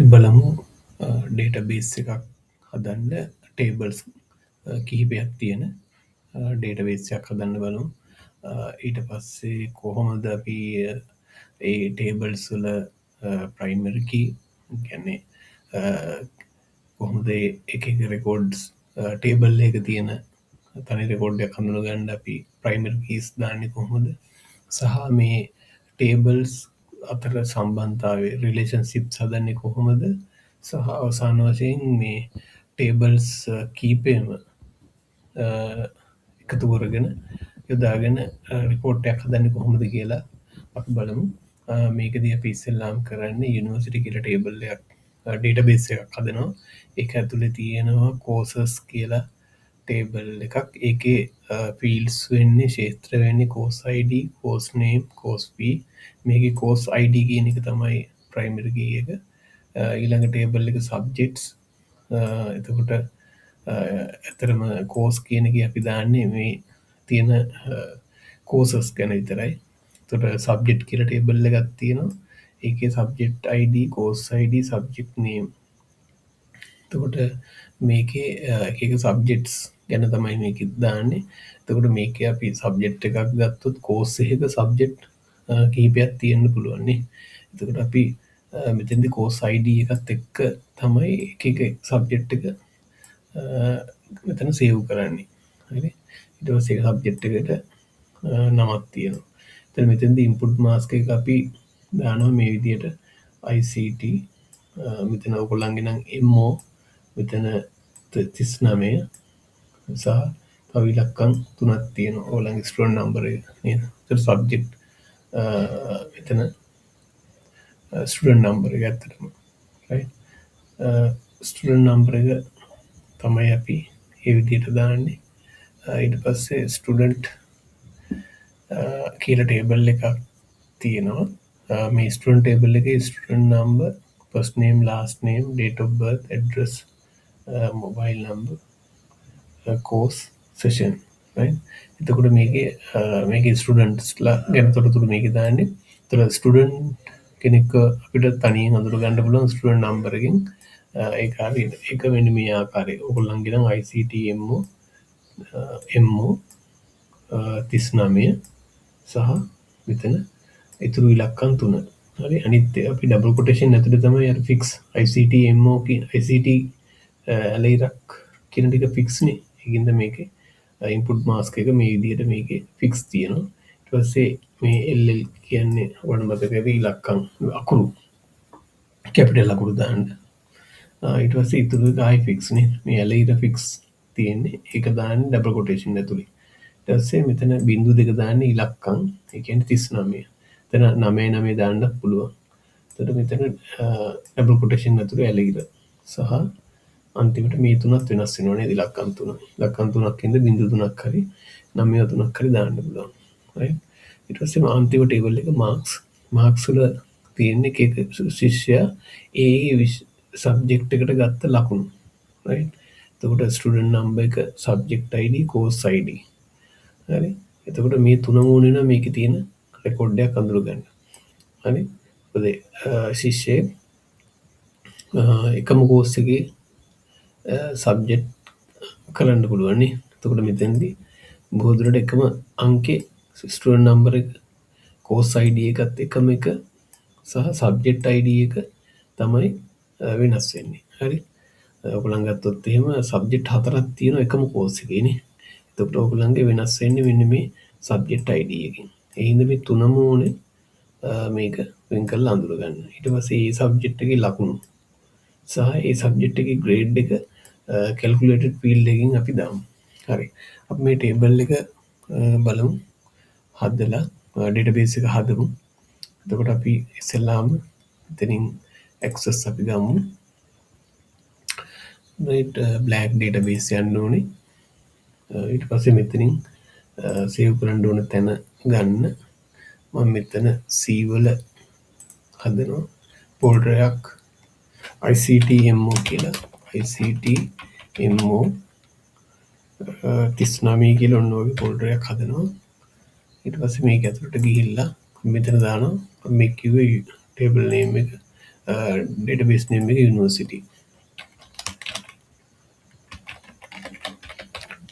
අපි බලමු ඩේටාබේස් එකක් හදන්න ටේබල්ස් කිහිපයක් තියෙන ඩේටාබේස් එකක් හදන්න බලමු. ඊට පස්සේ කොහොමද අපි ඒ ටේබල්ස් වල ප්‍රයිමරි කී කියන්නේ කොහොමද එක රෙකෝඩ්ස් ටේබල් එක තියෙන තනි රෙකෝඩ් එකක් හඳුනගන්න අපි ප්‍රයිමරි කීස් දාන්නේ කොහොමද, සහ මේ ටේබල්ස් අතර සම්බන්ධතාවය රිලේෂන්ෂිප්ස් හදන්නේ කොහොමද, සහ අවසාන වශයෙන් මේ ටේබල්ස් කීපයම එකතු කරගෙන යොදාගෙන රිපෝට් එකක් හදන්නේ කොහොමද කියලා අපි බලමු. මේකදී අපි ඉස්සෙල්ලාම කරන්නේ යුනිවර්සිටි කියලා ටේබල් එකක් ඩේටාබේස් එකක් හදනවා. ඒක ඇතුලේ තියෙනවා කෝසස් කියලා ටේබල් එකක්. ඒකේ ෆීල්ඩ්ස් වෙන්නේ ක්ෂේත්‍ර වෙන්නේ course ID, course name, course fee. මේකේ කෝස් ID කියන එක තමයි ප්‍රයිමරි කී එක. ඊළඟ ටේබල් එක සබ්ජෙක්ට්ස්. එතකොට ඇතරම කෝස් කියන එක අපි දාන්නේ මේ තියෙන කෝසස් ගැන විතරයි. එතකොට සබ්ජෙක්ට් කියලා ටේබල් එකක් තියෙනවා. ඒකේ subject ID, course ID, subject name. එතකොට මේකේ එක සබ්ජෙක්ට්ස් ගැන තමයි මේක දාන්නේ. එතකොට මේකේ අපි සබ්ජෙක්ට් එකක් ගත්තොත් කෝස් එකක සබ්ජෙක්ට් කිහිපයක් තියෙන්න පුළුවන් නේ. එතකොට අපි මෙතෙන්දි කෝස් ID එකත් එක්ක තමයි එක සබ්ජෙක්ට් එක මෙතන සේව් කරන්නේ. හරි. ඊට පස්සේ ඒක සබ්ජෙක්ට් එකට නමක් තියෙනවා. එතන මෙතෙන්දි ඉන්පුට් මාස්ක් එක අපි දානවා මේ විදිහට ICT. මෙතන ඔයගොල්ලන්ගේ නම් MO මෙතන 39 සහ තව ඉලක්කම් 3ක් තියෙනවා. ඔයගොල්ලන්ගේ ස්ටුඩන්ට් නම්බර් එක නේද? ඒතර සබ්ජෙක්ට් මෙතන ස්ටුඩන්ට් නම්බර් එක ඇත්තටම right. ස්ටුඩන්ට් නම්බර් එක තමයි අපි මේ විදිහට දාන්නේ. ඊට පස්සේ ස්ටුඩන්ට් කියලා ටේබල් එකක් තියෙනවා. මේ ස්ටුඩන්ට් ටේබල් එකේ student number, first name, last name, date of birth, address, mobile number, course, session right. එතකොට මේකේ ස්ටුඩන්ට්ස්ලා ගැන තොරතුරු මේකේ දාන්නේ. ඒතර ස්ටුඩන්ට් කෙනෙක් අපිට තනියෙන් අඳුර ගන්න පුළුවන් ස්ටුඩන්ට් නම්බර් එකෙන්. ඒක හරියට ඒක මෙන්න මේ ආකාරයේ ඔයගොල්ලන්ගේ නම් ICT MO 39 සහ මෙතන ඉතුරු ඉලක්කම් 3. හරි. අනිත් අපි ඩබල් කොටේෂන් ඇතුලේ තමයි අර ෆික්ස් ICT MO ICT ඇලයිරක් කියන ටික ෆික්ස් නේ. ඒකින්ද මේකේ ඉන්පුට් මාස්ක් එක මේ විදිහට මේකේ ෆික්ස් තියෙනවා. ඊට පස්සේ මේ LL කියන්නේ වඩ මතකද ඉලක්කම් අකුරු කැපිටල් අකුරු දාන්න. ඊට පස්සේ ඉතුරු එක ආයි ෆික්ස් නේ. මේ ඇලයිර ෆික්ස් තියෙන්නේ. ඒක දාන්නේ ඩබල් කොටේෂන් ඇතුලේ. ඊට පස්සේ මෙතන බිංදු දෙක දාන්නේ ඉලක්කම්. ඒ කියන්නේ 39. එතන 99 දාන්න පුළුවන්. එතකොට මෙතන ඩබල් කොටේෂන් ඇතුලේ ඇලයිර සහ අන්තිමට මේ තුනත් වෙනස් වෙනවා නේද? ඉලක්කම් 3. ඉලක්කම් 3ක් ඉඳ බිංදු 3ක් හරි 9 3ක් හරි දාන්න පුළුවන්. right. ඊට පස්සේ අන්තිම ටේබල් එක මාක්ස්. මාක්ස් වල තියෙන්නේ එක ශිෂ්‍යයා ඒ සබ්ජෙක්ට් එකට ගත්ත ලකුණු. right. එතකොට ස්ටුඩන්ට් නම්බර් එක, සබ්ජෙක්ට් ID, කෝස් ID. හරි. එතකොට මේ තුනම ඕනේ නම් මේකේ තියෙන රෙකෝඩ් එකක් අඳුර ගන්න. හරි. මොකද ශිෂ්‍යයෙක් එකම කෝස් එකේ සබ්ජෙක්ට් කරන්න පුළුවන් නේ. එතකොට මෙතෙන්දී බොහෝ දුරට එකම අංකේ ස්ටුඩන්ට් නම්බර් එක, කෝස් ID එකත් එකම එක සහ සබ්ජෙක්ට් ID එක තමයි වෙනස් වෙන්නේ. හරි. ඔයගොල්ලන් ගත්තොත් එහෙම සබ්ජෙක්ට් 4ක් තියෙනවා එකම කෝස් එකේ නේ. එතකොට ඔයගොල්ලන්ගේ වෙනස් වෙන්නේ මෙන්න මේ සබ්ජෙක්ට් ID එකෙන්. ඒ හින්දා මේ තුනම ඕනේ මේක වෙන් කරලා අඳුර ගන්න. ඊට පස්සේ මේ සබ්ජෙක්ට් එකේ ලකුණු සහ ඒ සබ්ජෙක්ට් එකේ ග්‍රේඩ් එක කැල්කියුලේටඩ් ෆීල්ඩ් එකකින් අපි දාමු. හරි. අපි මේ ටේබල් එක බලමු. හදලා ඩේටාබේස් එක හදමු. එතකොට අපි ඉස්සෙල්ලාම එතනින් access අපි ගමු. right. black database යන්න ඕනේ. ඊට පස්සේ මෙතනින් සේව් කරන්න ඕන තැන ගන්න. මම මෙතන C වල හදනවා ෆෝල්ඩර් එකක් ICT MO කියලා. ICT MO 39 කියලා ඔන්න ඔය ෆෝල්ඩර් එකක් හදනවා. ඊට පස්සේ මේක ඇතුළට ගිහිල්ලා මෙතන දානවා මේ කිව්වේ ටේබල් නේම් එක ඩේටාබේස් නේම් එක යුනිවර්සිටි.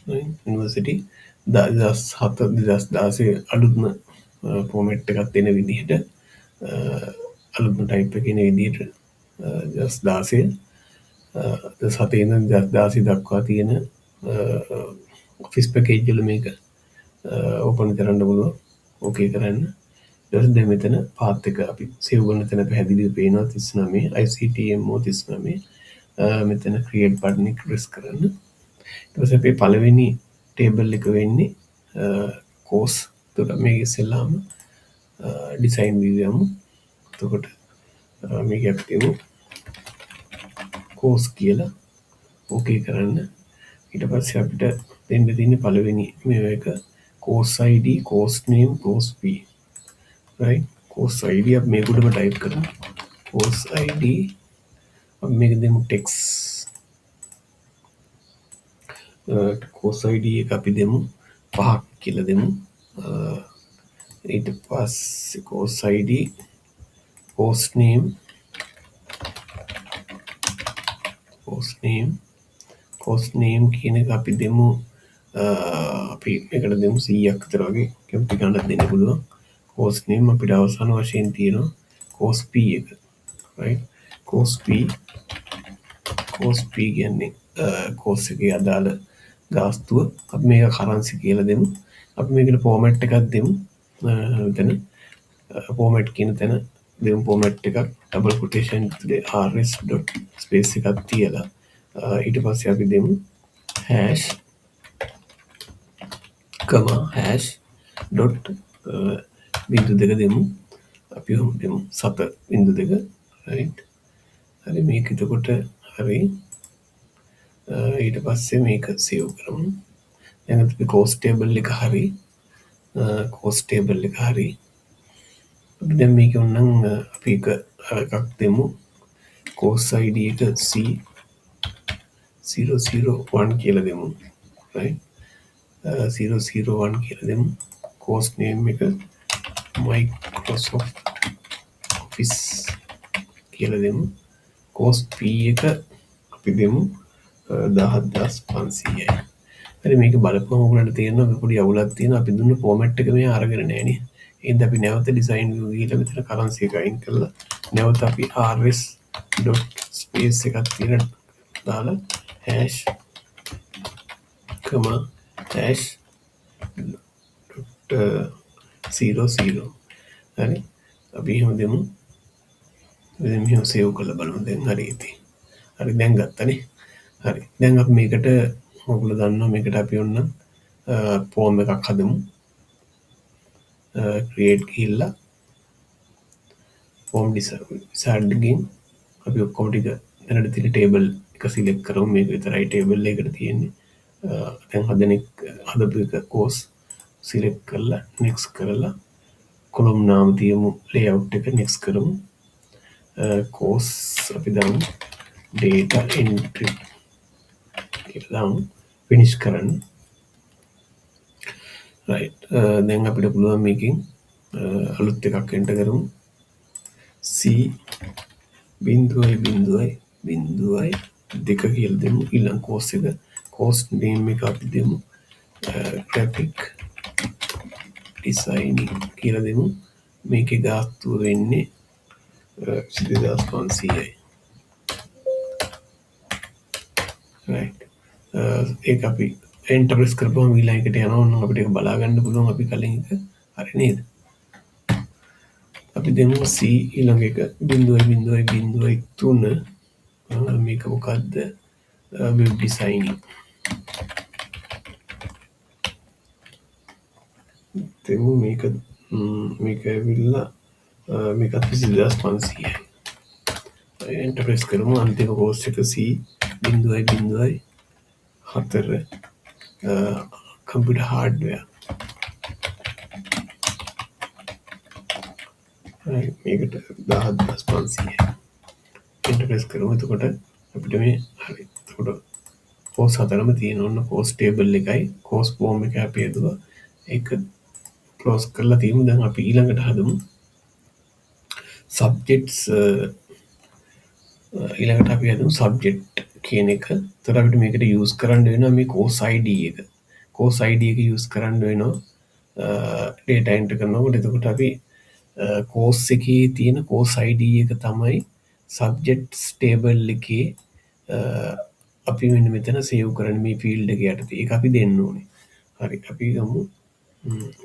යුනිවර්සිටි 2007 අලුත්ම ෆෝමැට් එකක් තියෙන විදිහට අලුත්ම ටයිප් එකේ ඉන විදිහට 2016 ඉඳන් 2016 දක්වා තියෙන ඔෆිස් පැකේජ් වල මේක ඕපන් කරන්න පුළුවන්. ඕකේ කරන්න. ඊට පස්සේ දැන් මෙතන පාත් එක අපි සේව් කරන තැන පැහැදිලිව පේනවා 39 ICTMO 39 මෙතන ක්‍රියේට් බටන් එක ප්‍රෙස් කරන්න. ඊට පස්සේ අපේ පළවෙනි ටේබල් එක වෙන්නේ කෝස්. එතකොට මේක ඉස්සෙල්ලාම ඩිසයින් view යමු. එතකොට මේක අපි තියමු කෝස් කියලා. ඕකේ කරන්න. ඊට පස්සේ අපිට දෙන්න තියෙන්නේ පළවෙනි මේක course ID, course name, course fee. right? course ID අපි මේක උඩම ටයිප් කරමු. course ID අපි මේක දෙමු text. course ID එක අපි දෙමු 5ක් කියලා දෙමු. ඊට පස්සේ course ID, course name, කියන එක අපි දෙමු අපි මේකට දෙමු 100ක් විතර වගේ කැමති ගණනක් දෙන්න පුළුවන්. course name අපිට අවසාන වශයෙන් තියෙනවා course fee එක. right? course fee කියන්නේ course එකේ අදාළ ගාස්තුව. අපි මේක currency කියලා දෙමු. අපි මේකට format එකක් දෙමු. මෙතන format කියන තැන දෙමු format එකක් double quotation rs dot space එකක් තියලා ඊට පස්සේ අපි දෙමු hash dot බිංදු දෙක දෙමු. අපි ඔහොම දෙමු 7.2. right? හරි මේක එතකොට හරි. ඊට පස්සේ මේක සේව් කරමු. දැන් අපි cost table එක හරි. අපි දැන් මේක උන්නම් අපි එකක් දෙමු. course ID එක C001 කියලා දෙමු. right? 001 කියලා දෙමු. course name එක Microsoft Office කියලා දෙමු. course fee එක අපි දෙමු 17500යි. හරි මේක බලපුවම ඔයගලන්ට තේරෙනවා පොඩි අවුලක් තියෙනවා. අපි දුන්න ෆෝමැට් එක මේ අරගෙන නැහැ නේ. එහෙනම් අපි නැවත ඩිසයින් view ගිහලා මෙතන currency එක අයින් කරලා නැවත අපි rs dot space එකක් තියෙන දාලා hash dot 00. හරි අපි එහෙම දෙමු. දැන් මෙහෙම සේව් කරලා බලමු. දැන් හරි ඉතින්. හරි දැන් ගත්තනේ. හරි. දැන් අපි මේකට ඔයගොල්ලෝ දන්නවා මේකට අපි ඔන්න ෆෝම් එකක් හදමු. create ගිහිල්ලා ෆෝම් wizard එකකින් අපි ඔක්කොම ටික දැනට තියෙන ටේබල් එක සිලෙක්ට් කරමු. මේක විතරයි ටේබල් එකකට තියෙන්නේ. දැන් හදපු එක course සිලෙක්ට් කරලා next කරලා කොලම් නාම තියමු. layout එක next කරමු. course අපි දාමු data entry කියලා දාමු. finish කරන්න. right? දැන් අපිට පුළුවන් මේකෙන් අලුත් එකක් enter කරමු. C බිංදුවයි දෙක කියලා දෙමු. ඊළඟ course එක course name එක අපි දෙමු graphic designing කියලා දෙමු. මේකේ ගාස්තුව වෙන්නේ 2500යි. right? ඒක අපි enter press කරපුවම ඊළඟ එකට යනවා. නම් අපිට ඒක බලා ගන්න පුළුවන් අපි කලින් එක හරි නේද? අපි දෙමු C ඊළඟ එක 0.03 මේක මොකද්ද? web designing. දෙමු මේක ඇවිල්ලා මේකත් 2500යි. enter press කරමු. අන්තිම course එක C 0.04 computer hardware. මේකට 10500යි. enter press කරමු. එතකොට අපිට මේ හරි. එතකොට course හතරම තියෙන ඕන course table එකයි course form එක අපි හදුවා. ඒක close කරලා තියමු. දැන් අපි ඊළඟට හදමු subjects ඊළඟට අපි හදමු සබ්ජෙක්ට් කියන එක. එතකොට අපිට මේකට යූස් කරන්න වෙනවා මේ course ID එක. course ID එක යූස් කරන්න වෙනවා data enter කරනකොට. එතකොට අපි course එකේ තියෙන course ID එක තමයි subjects table එකේ අපි මෙන්න මෙතන save කරන මේ field එක යටතේ. ඒක අපි දෙන්න ඕනේ. හරි අපි ගමු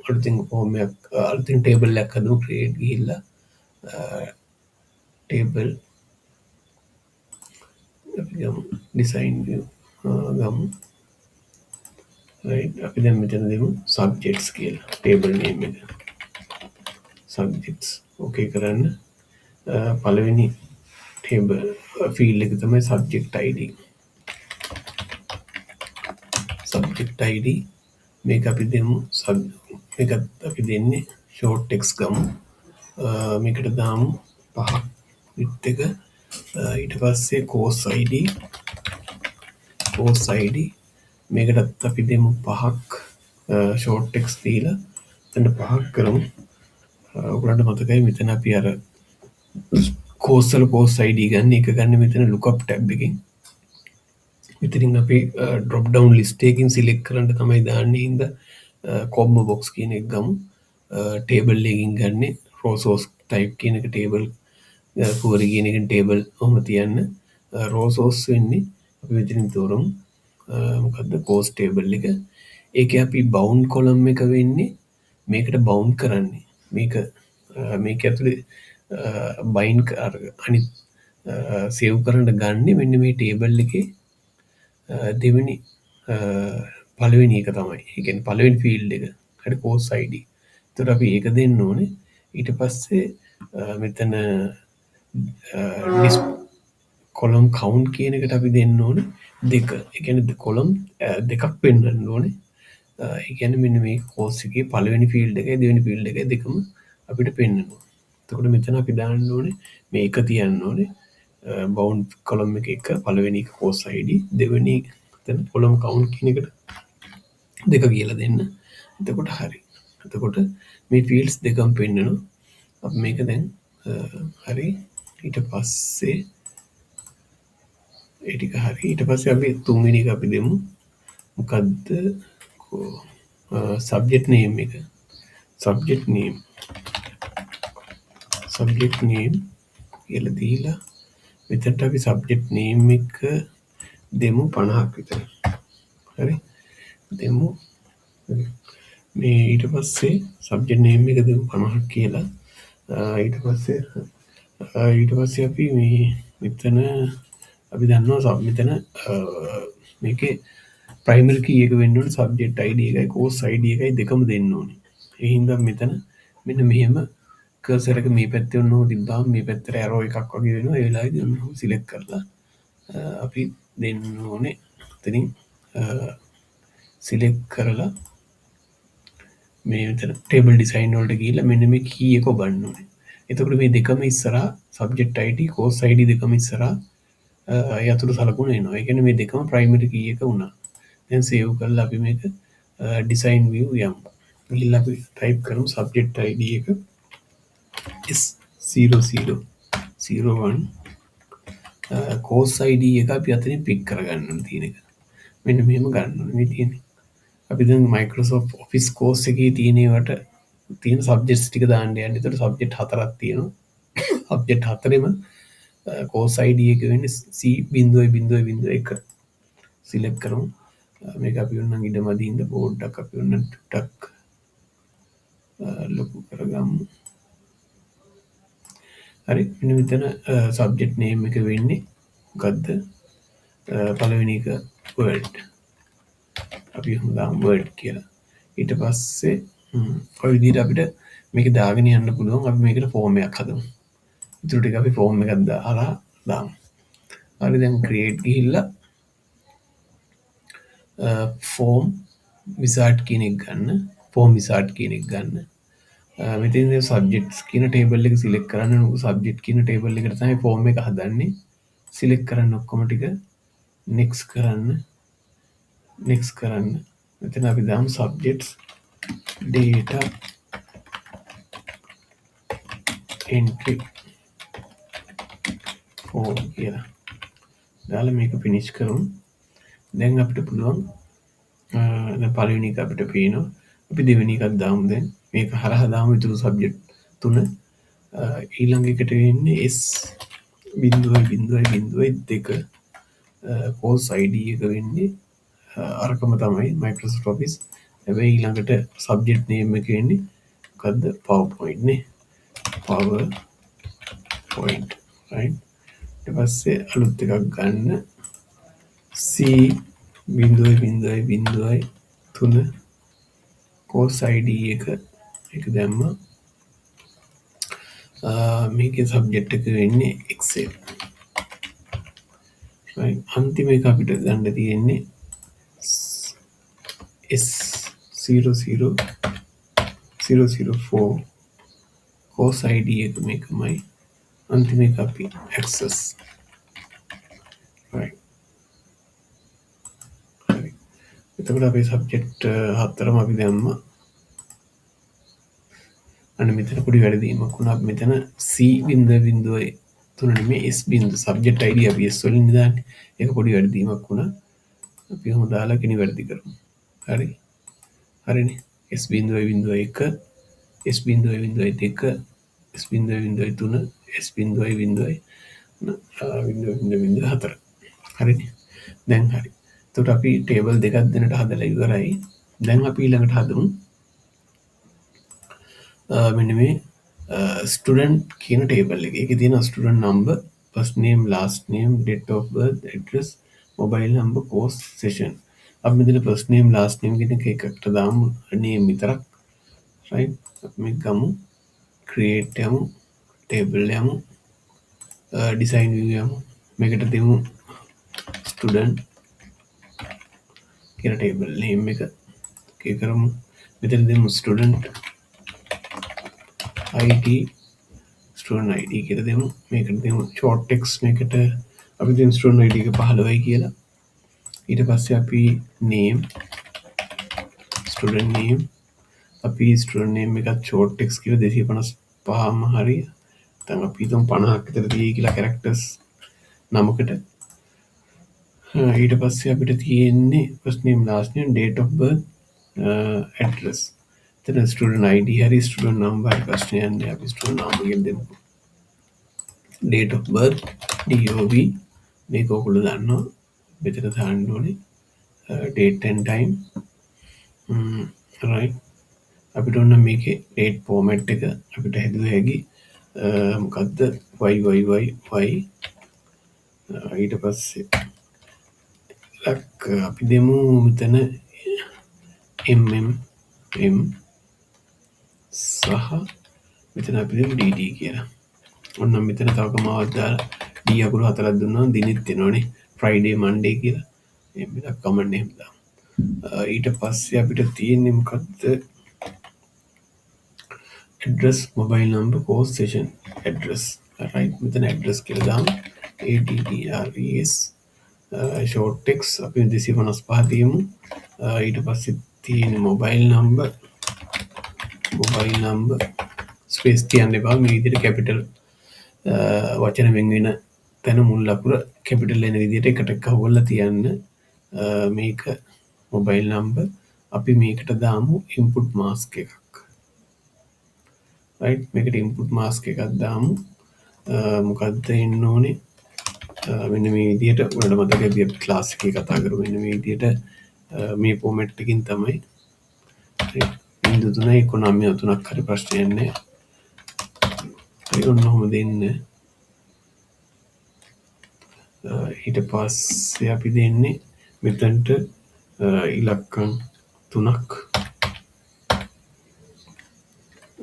අලුතින් form එකක් අලුතින් table එකක් හදමු. create ගිහිල්ලා table අපි ගමු design view ගමු. right අපි දැන් මෙතන දෙමු subjects කියලා table name එක. subjects okay කරන්න. පළවෙනි table field එක තමයි subject ID. subject ID මේක අපි දෙමු මේක අපි දෙන්නේ short text ගමු. මේකට දාමු 5ක් width එක. ඊට පස්සේ course ID මේකටත් අපි දෙමු 5ක් short text දීලා එතන 5ක් කරමු. ඔයගොල්ලන්ට මතකයි මෙතන අපි අර course වල course ID ගන්න එක ගන්න මෙතන lookup tab එකකින්. මෙතනින් අපි drop down list එකකින් select කරන්න තමයි දාන්නේ. හින්දා combo box කියන එක ගමු. table එකකින් ගන්නෙ row source type කියන එක table query කියන එකෙන් table ඔහොම තියන්න. row source වෙන්නේ අපි මෙතනින් තෝරමු. මොකද්ද course table එක. ඒකේ අපි bound column එක වෙන්නේ මේකට bound කරන්නේ. මේක ඇතුලේ bind අනිත් save කරන්න ගන්නෙ මෙන්න මේ table එකේ දෙවෙනි පළවෙනි එක තමයි. ඒ කියන්නේ පළවෙනි field එක. හරි course ID. එතකොට අපි ඒක දෙන්න ඕනේ. ඊට පස්සේ මෙතන column count කියන එකට අපි දෙන්න ඕනේ 2. ඒ කියන්නේ column දෙකක් පෙන්වන්න ඕනේ. ඒ කියන්නේ මෙන්න මේ course එකේ පළවෙනි field එකයි දෙවෙනි field එකයි දෙකම අපිට පෙන්වනවා. එතකොට මෙතන අපි දාන්න ඕනේ මේක තියන්න ඕනේ bound column එක පළවෙනි එක course ID දෙවෙනි එතන column count කියන එකට 2 කියලා දෙන්න. එතකොට හරි. එතකොට මේ fields දෙකම පෙන්වනවා. අපි මේක දැන් හරි ඊට පස්සේ ඒ ටික හරි ඊට පස්සේ අපි තුන්වෙනි එක අපි දෙමු මොකද්ද subject name එක subject name කියලා දීලා මෙතනට අපි subject name එක දෙමු 50ක් විතර. හරි දෙමු මේ ඊට පස්සේ subject name එක දෙමු 50ක් කියලා. ඊට පස්සේ අපි මේ මෙතන අපි දන්නවා මෙතන මේකේ primary key එක වෙන්න ඕනේ subject ID එකයි course ID එකයි දෙකම දෙන්න ඕනේ. ඒ හින්දා මෙතන මෙන්න මෙහෙම cursor එක මේ පැත්තේ ඔන්න තිබ්බාම මේ පැත්තට arrow එකක් වගේ වෙනවා. ඒ වෙලාවේදී ඔන්න select කරලා අපි දෙන්න ඕනේ. එතනින් select කරලා මේ මෙතන table design වලට ගිහිල්ලා මෙන්න මේ key එක ඔබන්න ඕනේ. එතකොට මේ දෙකම ඉස්සරහා subject ID course ID දෙකම ඉස්සරහා යතුරු සලකුණ එනවා. ඒ කියන්නේ මේ දෙකම primary key එක වුණා. දැන් save කරලා අපි මේක design view යමු. ගිහිල්ලා අපි type කරමු subject ID එක S0001 course ID එක අපි අතනින් pick කරගන්න ඕන තියෙන එක. මෙන්න මෙහෙම ගන්න ඕනේ මේ තියෙන්නේ. අපි දැන් Microsoft Office course එකේ තියෙන ඒවට තියෙන subjects ටික දාන්න යන්නේ. ඒතකොට subject 4ක් තියෙනවා. subject 4ෙම course ID එක වෙන්නේ C.0.0.1 select කරමු. මේක අපි ඕනනම් ඉඩමදි හින්දා පොඩ්ඩක් අපි ඕන ටක් ලොකු කරගමු. හරි මෙන්න මෙතන subject name එක වෙන්නේ මොකද්ද? පළවෙනි එක word. අපි එහෙම දාමු word කියලා. ඊට පස්සේ ඔය විදිහට අපිට මේක දාගෙන යන්න පුළුවන්. අපි මේකට form එකක් හදමු. ඉතුරු ටික අපි form එකක් දාලා දාමු. හරි දැන් create ගිහිල්ලා form wizard කියන එක ගන්න. form wizard කියන එක ගන්න. මෙතන subjects කියන table එක select කරන්න. subject කියන table එකට තමයි form එක හදන්නේ. select කරන්න ඔක්කොම ටික next කරන්න. මෙතන අපි දාමු subjects data entry 4 කියලා දාලා මේක ෆිනිෂ් කරමු. දැන් අපිට පුළුවන් දැන් පළවෙනි එක අපිට පේනවා. අපි දෙවෙනි එකක් දාමු දැන්. මේක හරහා දාමු ඊටු සබ්ජෙක්ට් 3. ඊළඟ එකට වෙන්නේ S 0.0.2 course ID එක වෙන්නේ අරකම තමයි Microsoft Office. හැබැයි ඊළඟට සබ්ජෙක්ට් නේම් එක වෙන්නේ මොකද්ද? PowerPoint නේ. PowerPoint right. ඊට පස්සේ අලුත් එකක් ගන්න C 0.0.3 course ID එක දැම්මා. මේකේ සබ්ජෙක්ට් එක වෙන්නේ Excel. right. අන්තිම එක අපිට ගන්න තියෙන්නේ S00004 course ID එක මේකමයි. අන්තිම එක අපි access. right. හරි. එතකොට අපේ සබ්ජෙක්ට් හතරම අපි දැම්මා. අන්න මෙතන පොඩි වැරදීමක් වුණා. මෙතන C 0.0.3 නෙමෙයි S බිංදු සබ්ජෙක්ට් ID අපි S වලින් දාන්නේ. ඒක පොඩි වැරදීමක් වුණා. අපි ඔහොම දාලා කෙනි වැරදි කරමු. හරි. හරිනේ. S 0.0.1 S 0.0.2 S 0.0.3 S 0.0.4 හරිනේ. දැන් හරි. එතකොට අපි ටේබල් දෙකක් දෙනට හදලා ඉවරයි. දැන් අපි ඊළඟට හදමු මෙන්න මේ ස්ටුඩන්ට් කියන ටේබල් එක. ඒකේ තියෙන student number, first name, last name, date of birth, address, mobile number, course, session. අපි මෙතන ෆස්ට් නේම්, ලාස්ට් නේම් කියන එක එකකට දාමු. නේම් විතරක්. right. අපි මේක ගමු. ක්‍රියේට් යමු. ටේබල් යමු. ඩිසයින් view යමු. මේකට දෙමු ස්ටුඩන්ට් කියන ටේබල් නේම් එක. ඕකේ කරමු. මෙතන දෙමු ස්ටුඩන්ට් ID ස්ටුඩන්ට් ID කියලා දෙමු. මේකට දෙමු short text මේකට අපි දෙමු ස්ටුඩන්ට් ID එක 15යි කියලා. ඊට පස්සේ අපි name ස්ටුඩන්ට් name අපි ස්ටුඩන්ට් name එකත් short text කියලා 255ම හරිය. දැන් අපි හිතමු 50ක් විතර තියෙයි කියලා characters නමකට. ඊට පස්සේ අපිට තියෙන්නේ first name last name date of birth address. then student ID hari student number ප්‍රශ්නය යන්නේ අපි student number කියලා දෙමු. date of birth DOB මේක ඔයගොල්ලෝ දන්නවා. මෙතන දාන්න ඕනේ date and time. right. අපිට ඕන මේකේ date format එක අපිට හැදුව හැකි මොකද්ද YYYY. ඊට පස්සේ අපි දෙමු මෙතන MMM සහ මෙතන අපි දෙමු DD කියලා. ඔන්න මෙතන තව කමාවක් දාලා D අකුරු හතරක් දුන්නා දිනෙත් එනවනේ. Friday Monday කියලා. මේක කමෙන්ට් එහෙම දාමු. ඊට පස්සේ අපිට තියෙන්නේ මොකද්ද? address, mobile number, course, session, address. right. මෙතන address කියලා දාමු. ADDRES short text අපි 255 තියමු. ඊට පස්සේ තියෙන mobile number ස්පේස් තියන්න එපා. මේ විදිහට කැපිටල් වචන වෙන වෙන තැන මුල් අකුර කැපිටල් එන විදිහට එකට කවවලා තියන්න. මේක mobile number අපි මේකට දාමු input mask එකක්. right. මේකට input mask එකක් දාමු. මොකද්ද එන්න ඕනේ? මෙන්න මේ විදිහට ඔයාලට මතකයි අපි ක්ලාස් එකේ කතා කරමු. මෙන්න මේ විදිහට මේ ෆෝමැට් එකකින් තමයි 0.3 හරි ප්‍රශ්නයක් නැහැ. හරි ඔන්න ඔහොම දෙන්න. ඊට පස්සේ අපි දෙන්නේ මෙතනට ඉලක්කම් 3ක්.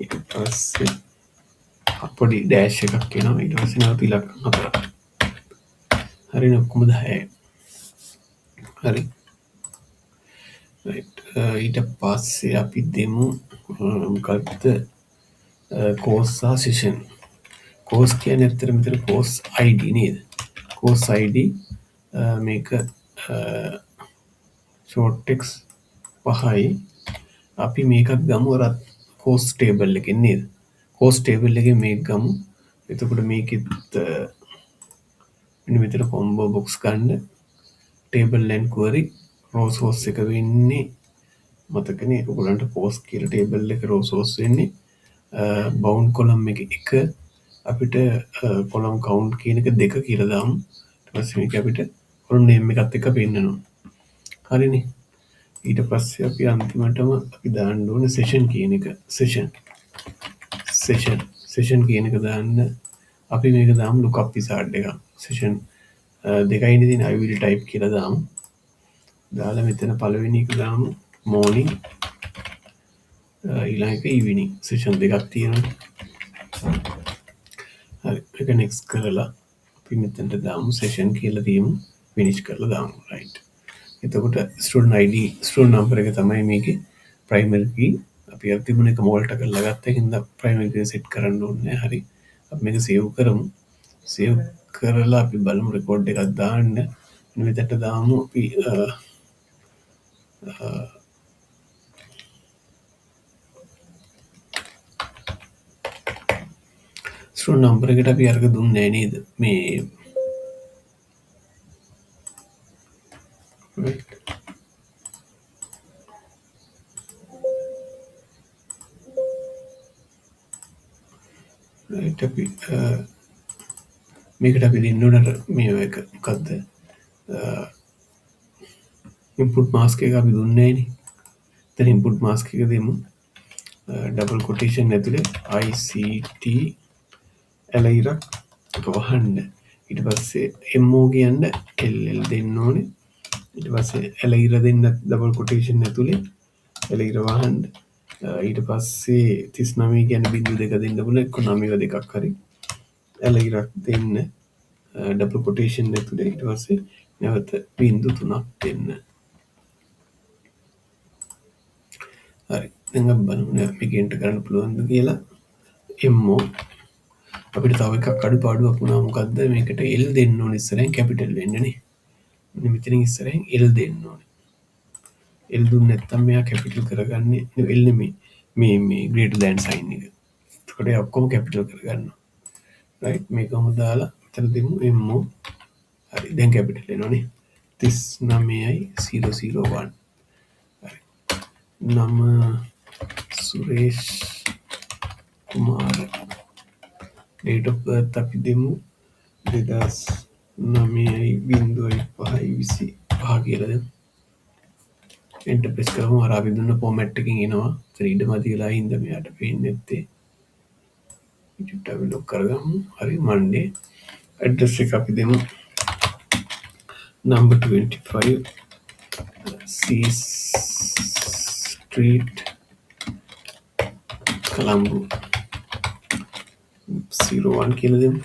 ඊට පස්සේ පොඩි ඩෑෂ් එකක් එනවා. ඊට පස්සේ නැවත ඉලක්කම් 4ක්. හරිනේ ඔක්කොම 10යි. හරි. right. ඊට පස්සේ අපි දෙමු මොකක්ද course සහ session. course කියන්නේ ඇත්තට මෙතන course ID නේද? course ID මේක short text 5යි. අපි මේකත් ගමු අර course table එකෙන් නේද? course table එකෙන් මේක ගමු. එතකොට මේකෙත් මෙන්න මෙතන කොම්බෝ බොක්ස් ගන්න ටේබල් ඇන්ඩ් ක්වරි රෝ සෝස් එක වෙන්නේ මතකනේ ඔයගොල්ලන්ට පෝස්ට් කියලා ටේබල් එක රෝ සෝස් වෙන්නේ බවුන්ඩ් කොලම් එක අපිට කොලම් කවුන්ට් කියන එක 2 කියලා දාමු. ඊට පස්සේ මේක අපිට කොලම් නේම් එකත් එක්ක පෙන්නනවා. හරිනේ. ඊට පස්සේ අපි අන්තිමටම අපි දාන්න ඕනේ සෙෂන් කියන එක. සෙෂන් කියන එක දාන්න අපි මේක දාමු lookup wizard එක. සෙෂන් දෙකයිනේ තියෙන I will type කියලා දාමු. දාලා මෙතන පළවෙනි එක දාමු morning ඊළඟ එක evening. සෙෂන් දෙකක් තියෙනවා. හරි ඒක next කරලා අපි මෙතනට දාමු session කියලා තියමු finish කරලා දාමු right. එතකොට student ID student number එක තමයි මේකේ primary key. අපි අර තිබුණ එක මොල්ට කරලා ගත්ත හින්දා primary key set කරන්න ඕනේ. හරි. අපි මේක save කරමු. save කරලා අපි බලමු record එකක් දාන්න. මෙතනට දාමු අපි student number එකට අපි අරක දුන්නේ නැහැ නේද? මේ right. right අපි මේකට අපි දෙන්න ඕන මේ එක මොකද්ද input mask එක අපි දුන්නේ නැහැනේ. දැන් input mask එක දෙමු. double quotation ඇතුලේ ICT එලයිරක් එක වහන්න. ඊට පස්සේ MO කියන්න LL දෙන්න ඕනේ. ඊට පස්සේ එලයිර දෙන්න double quotation ඇතුලේ එලයිර වහන්න. ඊට පස්සේ 39 කියන බිංදු දෙක දෙන්න පුළුවන්. එක්ක 9 දෙකක් හරි. එලයිරක් දෙන්න double quotation ඇතුලේ. ඊට පස්සේ නැවත බිංදු 3ක් දෙන්න. හරි. දැන් අපි බලමු මේක එන්ටර් කරන්න පුළුවන්ද කියලා. MO අපිට තව එකක් අඩුපාඩුවක් වුණා. මොකද්ද මේකට L දෙන්න ඕනේ ඉස්සරහින් කැපිටල් වෙන්න නේ. මෙන්න මෙතනින් ඉස්සරහින් L දෙන්න ඕනේ. L දුන්නේ නැත්නම් මෙයා කැපිටල් කරගන්නේ L නෙමෙයි. මේ greater than sign එක. එතකොට ඒ ඔක්කොම කැපිටල් කරගන්නවා. right මේකම දාලා මෙතන දෙමු MO. හරි දැන් කැපිටල් වෙනවනේ. 39.001. හරි. නම සුරේෂ් කුමාර. date of birth අපි දෙමු 2009.05 කියලා දෙමු. enter press කරමු. අර අපි දුන්න format එකකින් එනවා. ඒතර ඉඩ මදි වෙලා හින්දා මෙයාට පේන්නේ නැත්තේ. YouTube tab lock කරගමු. හරි Monday. address එක අපි දෙමු number 25 C Street Colombo 01 කියලා දෙමු.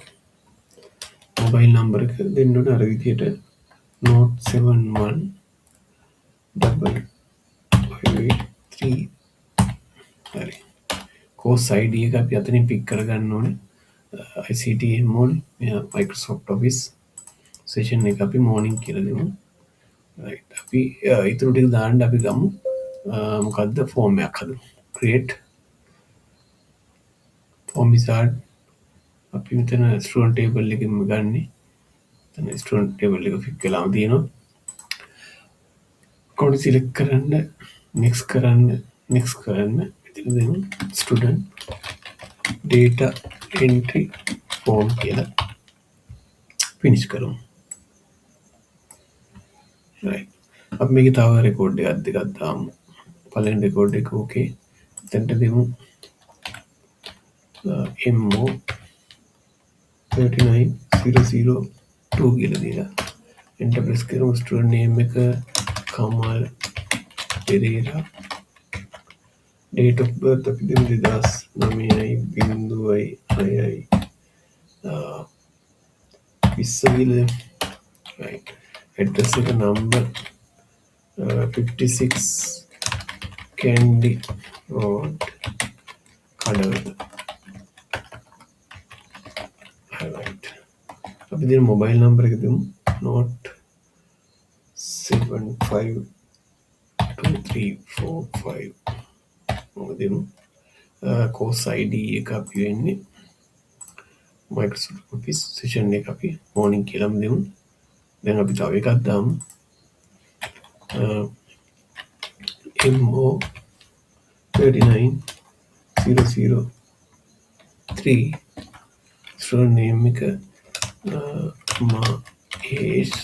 mobile number එක දෙන්න ඕනේ අර විදියට note 71 583. හරි. course ID එක අපි අතනින් pick කරගන්න ඕනේ. ICT MOD මෙයා Microsoft Office session එක අපි morning කියලා දෙමු. right අපි ඊටු ටික දාන්න අපි ගමු මොකද්ද form එකක් හදමු. create form wizard අපි මෙතන student table එකෙන් ගන්නෙ. එතන student table එක pick වෙලාම තියෙනවා. account select කරන්න next කරන්න මෙතන දෙමු student data entry form කියලා finish කරමු. right අපි මේක තව රෙකෝඩ් එකක් දෙකක් දාමු. පළවෙනි රෙකෝඩ් එක ඕකේ. එතනට දෙමු MO 39002 කියලා දීලා enter press කරමු. student name එක Kamal Perera. date of birth අපි දෙමු 2009.06 විශ්වවිද්‍යාලය. right address එක number 56 Candy Road Kadawatha. right අපි දෙන mobile number එක දෙමු note 752345 මොකද දෙමු course ID එක අපි වෙන්නේ Microsoft Office session එක අපි morning කියලාම දෙමු. දැන් අපි තව එකක් දාමු. MO 39003 student name එක Mahesh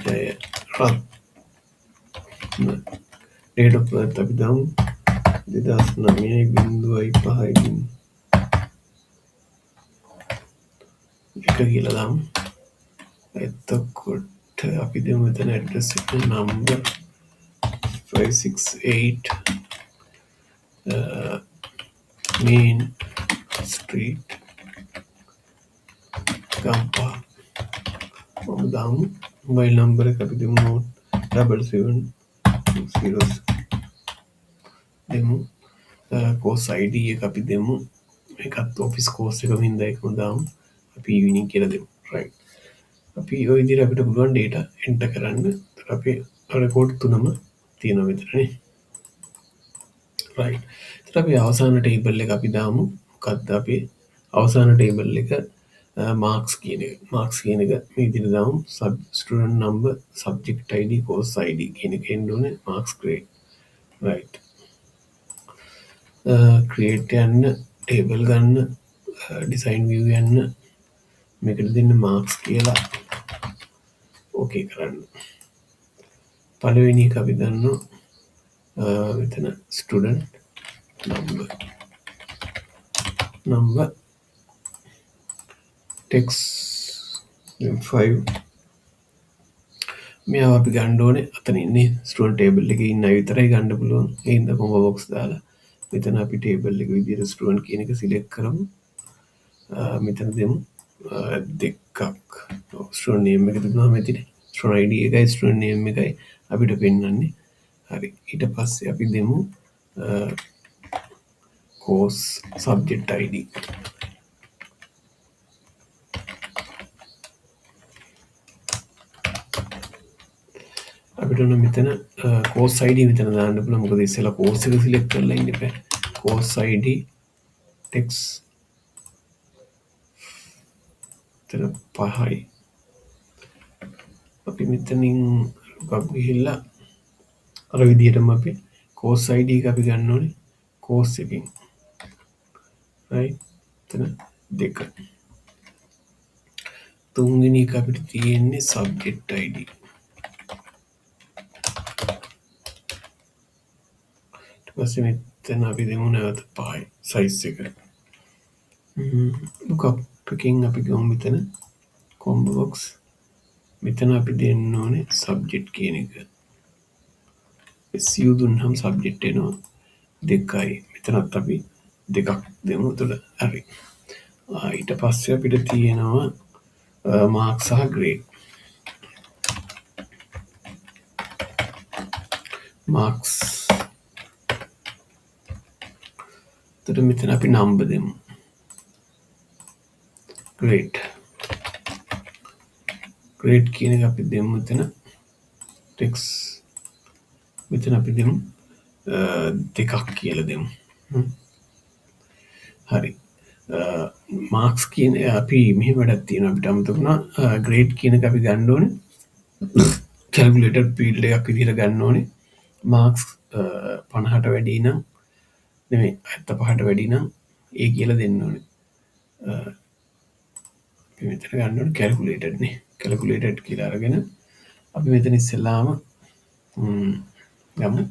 Jayaratna. Date of birth අපි දාමු 2009.5 එක කියලා දාමු. එතකොට අපි දෙමු මෙතන address එක number 568 Main Street Kampa. දාමු mobile number එක අපි දෙමු 7720 දෙමු. course ID එක අපි දෙමු. මේකත් office course එකම හින්දා එකම දාමු. අපි evening කියලා දෙමු. right. අපි ඔය විදිහට අපිට පුළුවන් data enter කරන්න. අපේ record තුනම තියෙනවා මෙතනනේ. right. එතකොට අපි අවසාන table එක අපි දාමු. මොකක්ද අපි අවසාන table එක marks කියන එක. marks කියන එක මේ විදිහට දාමු. student number, subject ID, course ID කියන එක එන්න ඕනේ marks grade. right. create යන්න, table ගන්න, design view යන්න, මේකට දෙන්න marks කියලා okay කරන්න. පළවෙනි එක අපි දන්නවා මෙතන student number text 5 මෙයා අපි ගන්න ඕනේ අතන ඉන්නේ student table එකේ ඉන්න අය විතරයි ගන්න පුළුවන්. ඒ හින්දා combo box දාලා මෙතන අපි table එක විදිහට student කියන එක select කරමු. මෙතන දෙමු දෙකක් student name එක දුන්නා මෙතන student ID එකයි student name එකයි අපිට පෙන්වන්නේ. හරි. ඊට පස්සේ අපි දෙමු course subject ID. අපිට උන මෙතන course ID මෙතන දාන්න පුළුවන්. මොකද ඉස්සෙල්ලා course එක select කරලා ඉන්න බෑ. course ID text මෙතන 5යි. අපි මෙතනින් ගබ් ගිහිල්ලා අර විදිහටම අපි course ID එක අපි ගන්න ඕනේ course එකෙන්. right. එතන 2. තුන්වෙනි එක අපිට තියෙන්නේ subject ID. ඊට පස්සේ මෙතන අපි දෙමු නැවත 5යි size එක. lookup එකෙන් අපි ගමු මෙතන combo box. මෙතන අපි දෙන්න ඕනේ subject කියන එක. SU දුන්නාම subject එනවා 2යි. මෙතනත් අපි 2ක් දෙමු. එතකොට හරි. ඊට පස්සේ අපිට තියෙනවා marks සහ grade. marks. එතකොට මෙතන අපි number දෙමු. grade. grade කියන එක අපි දෙමු මෙතන text. මෙතන අපි දෙමු 2ක් කියලා දෙමු. හරි. marks කියන අපි මෙහෙම වැඩක් තියෙනවා. අපිට අමතක වුණා grade කියන එක අපි ගන්න ඕනේ calculated field එකක් විදිහට ගන්න ඕනේ. marks 50ට වැඩි නම් නෙමෙයි 75ට වැඩි නම් ඒ කියලා දෙන්න ඕනේ. අපි මෙතන ගන්න ඕනේ calculated නේ. calculated කියලා අරගෙන අපි මෙතන ඉස්සෙල්ලාම ගමු.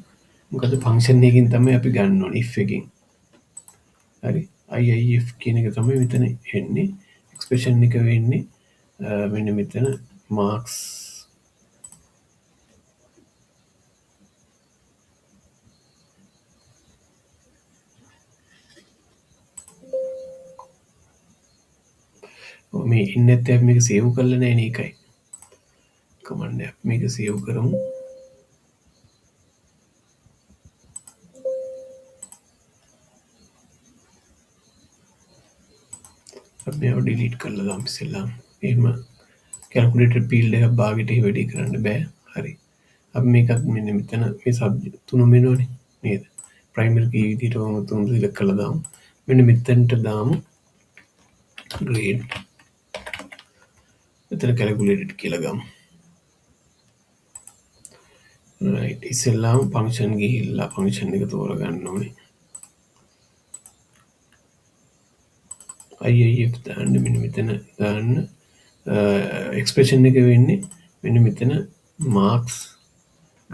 මොකද function එකකින් තමයි අපි ගන්න ඕනේ if එකකින්. හරි. IIF කියන එක තමයි මෙතන එන්නේ. expression එක වෙන්නේ මෙන්න මෙතන marks මේ ඉන්නත් අපි මේක save කරලා නැහැ නේ ඒකයි. command එක මේක save කරමු. අපි මේව delete කරලා දාමු ඉස්සෙල්ලා. එහෙම calculated field එක භාගෙට වැඩි කරන්න බෑ. හරි. අපි මේකත් මෙන්න මෙතන මේ subject තුනම වෙනවනේ නේද? primary key විදිහට වම තුන select කරලා දාමු. මෙන්න මෙතනට දාමු grade මෙතන calculated කියලා ගමු. right ඉස්සෙල්ලාම function ගිහිල්ලා function එක තෝරගන්න ඕනේ. IIF දාන්න මෙන්න මෙතන දාන්න expression එක වෙන්නේ මෙන්න මෙතන marks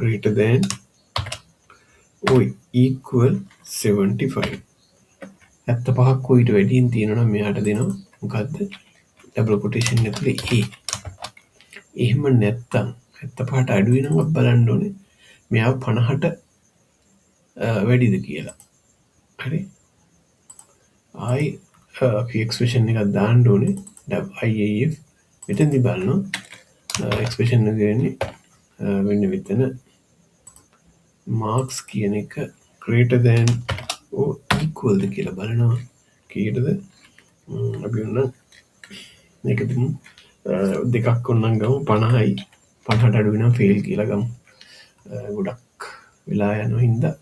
greater than or equal 75. 75ක් ඊට වැඩියෙන් තියෙනවා නම් මෙයාට දෙනවා මොකද්ද? double quotation ඇතුලේ A. එහෙම නැත්තම් 75ට අඩු වෙනවා බලන්න ඕනේ. මෙයාව 50ට වැඩිද කියලා. හරි. ආයි අපි expression එකක් දාන්න ඕනේ. IIF මෙතනදි බලනවා expression එක වෙන්නේ මෙන්න මෙතන marks කියන එක greater than or equal ද කියලා බලනවා. කීයටද? අපි ඔන්න මේක දෙමු. දෙකක් ඔන්නම් ගමු 50යි 50ට අඩු වෙනවා fail කියලා ගමු. ගොඩක් වෙලා යන හින්දා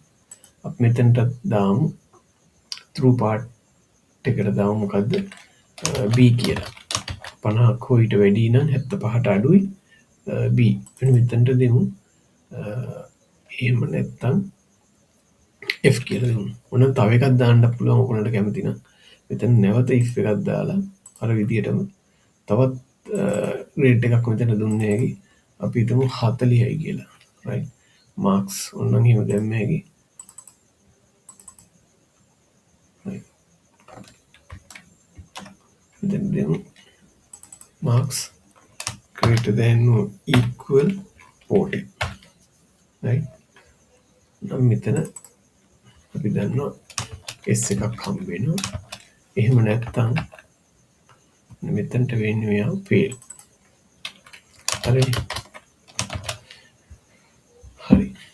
අපි මෙතනට දාමු true part එකට දාමු මොකද්ද? B කියලා. 50ක් හෝ ඊට වැඩි නම් 75ට අඩුයි B. මෙතනට දෙමු. එහෙම නැත්තම් F කියලා දෙමු. ඕනම් තව එකක් දාන්න පුළුවන් ඔයගොල්ලන්ට කැමති නම්. මෙතන නැවත if එකක් දාලා අර විදියටම තවත් grade එකක් මෙතන දුන්නේ හැකි. අපි හිතමු 40යි කියලා. right marks ඕනම් එහෙම දැම්ම හැකි. right then දෙමු marks greater than or equal 40. right නම් මෙතන අපි දන්නවා S එකක් හම්බ වෙනවා. එහෙම නැත්තම් මෙතනට වෙන්නේ මෙයා fail. හරි.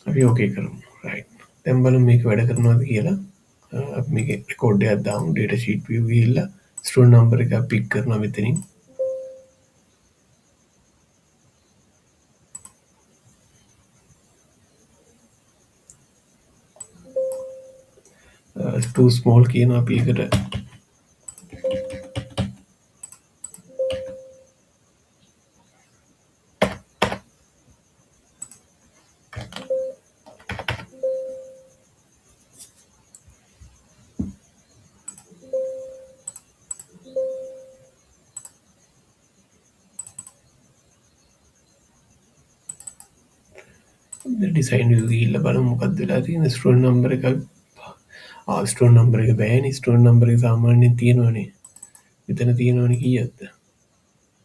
අපි ඕකේ කරමු. right දැන් බලමු මේක වැඩ කරනවද කියලා. අපි මේකේ රෙකෝඩ් එකක් දාමු. data sheet view ගිහිල්ලා student number එක pick කරනවා මෙතනින්. too small කියන අපි එකට design view ගිහිල්ලා බලමු මොකක්ද වෙලා තියෙන්නේ. student number එක student number එක බෑනේ. student number එක සාමාන්‍යයෙන් තියෙනවනේ. මෙතන තියෙනවනේ කීයක්ද?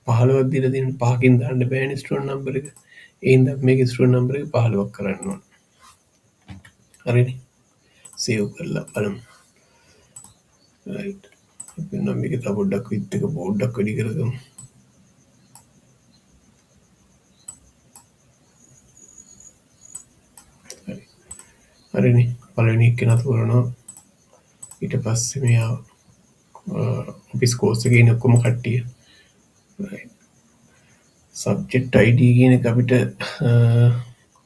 15ක් දීලා තියෙන 5කින් දාන්න බෑනේ student number එක. ඒ හින්දා මේකේ student number එක 15ක් කරන්න ඕන. හරිනේ. save කරලා බලමු. right අපි නම් මේක තව පොඩ්ඩක් width එක පොඩ්ඩක් වැඩි කරගමු. හරිනේ. පළවෙනි එක නතර ඊට පස්සේ මෙයා ඔෆිස් කෝස් එකේ ඉන්න ඔක්කොම කට්ටිය සබ්ජෙක්ට් ID කියන එක අපිට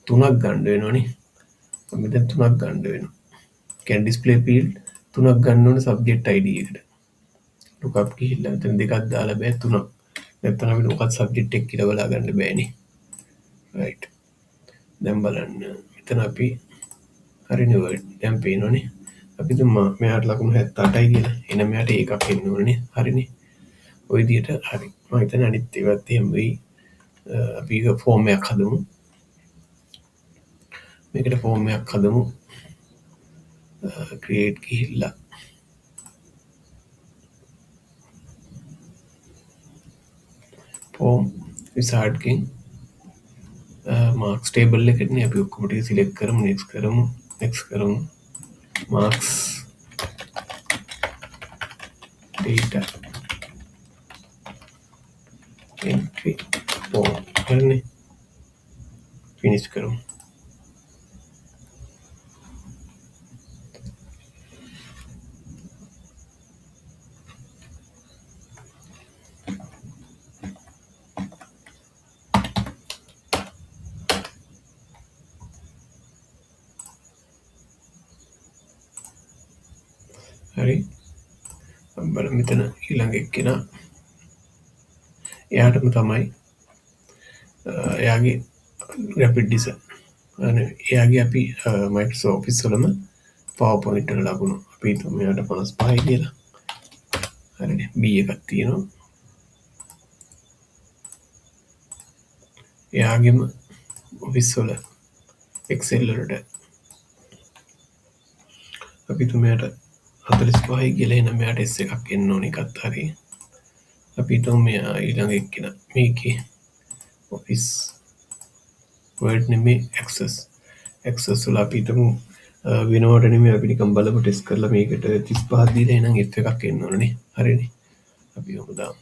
3ක් ගන්න වෙනවනේ. අපි දැන් 3ක් ගන්න වෙනවා. කියන්නේ ඩිස්ප්ලේ ෆීල්ඩ් 3ක් ගන්න ඕනේ සබ්ජෙක්ට් ID එකට. lookup ගිහිල්ලා මෙතන දෙකක් දාලා බෑ 3ක්. නැත්නම් අපිට මොකක්ද සබ්ජෙක්ට් එක කියලා බලා ගන්න බෑනේ. right දැන් බලන්න මෙතන අපි හරිනේ වර්ඩ් දැන් පේනවනේ. අපි මෙයාට ලකුණු 78යි කියලා. එහෙනම් මෙයාට ඒකක් එන්න ඕනේ. හරිනේ. ඔය විදිහට හරි. මම හිතන්නේ අනිත් ඒවත් එහෙම වෙයි. අපි ෆෝම් එකක් හදමු. මේකට ෆෝම් එකක් හදමු. create ගිහිල්ලා form wizard එකෙන් marks table එකනේ අපි ඔක්කොම ටික select කරමු. next කරමු. marks data entry form කරන්නේ finish කරමු. හරි බලමු මෙතන ඊළඟ එක්කෙනා එයාටම තමයි එයාගේ රැපිඩ් ඩිසයින් එයාගේ අපි මයික්‍රොසොෆ්ට් ඔෆිස් වලම PowerPoint වල ලකුණු අපි හිතමු මෙයාට 55යි කියලා. හරිනේ B එකක් තියෙනවා. එයාගෙම ඔෆිස් වල Excel වලට අපි හිතමු මෙයාට 45යි කියලා එහෙනම් මෙයාට S එකක් එන්න ඕනේ එකත් හරියි. අපි හිතමු මෙයා ඊළඟ එක්කෙනා මේකේ ඔෆිස් වර්ඩ් නෙමෙයි Access වල අපි හිතමු වෙනවට නෙමෙයි අපි නිකන් බලමු ටෙස්ට් කරලා මේකට 35ක් දීලා එහෙනම් F එකක් එන්න ඕනේ හරිනේ. අපි යමු දාමු.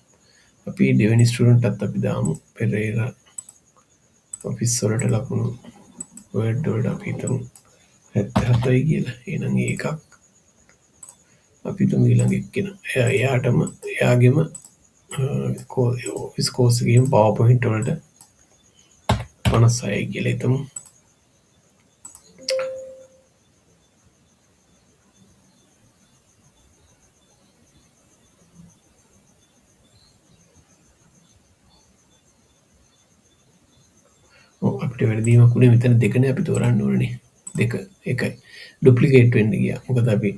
අපි දෙවෙනි ස්ටුඩන්ට්ටත් අපි දාමු පෙරේරා ඔෆිස් වලට ලකුණු වර්ඩ් වලට අපි හිතමු 77යි කියලා. එහෙනම් ඒකක් අපි හිතමු ඊළඟ එක්කෙනා එයාටම එයාගෙම ඔෆිස් කෝස් එකේම PowerPoint වලට 56යි කියලා හිතමු. අපිට වැඩිදීමක් උනේ මෙතන දෙකනේ අපි තෝරන්න ඕනේ. දෙක එකයි. ඩුප්ලිකේට් වෙන්න ගියා. මොකද අපි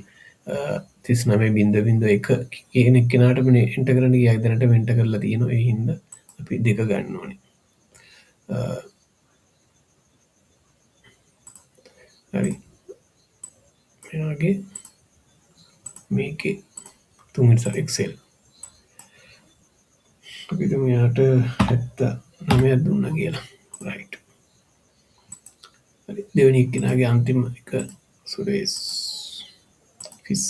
39.01 කියන එක්කෙනාටම එන්ටර් කරන්න ගියා. දැනට එන්ටර් කරලා තියෙනවා. ඒ හින්දා අපි දෙක ගන්න ඕනේ. හරි. මෙයාගේ මේකේ තුන්වෙනි සැරේ Excel. අපි හිතමු මෙයාට 79ක් දුන්නා කියලා. right. හරි. දෙවෙනි එක්කෙනාගේ අන්තිම එක සුරේෂ් Office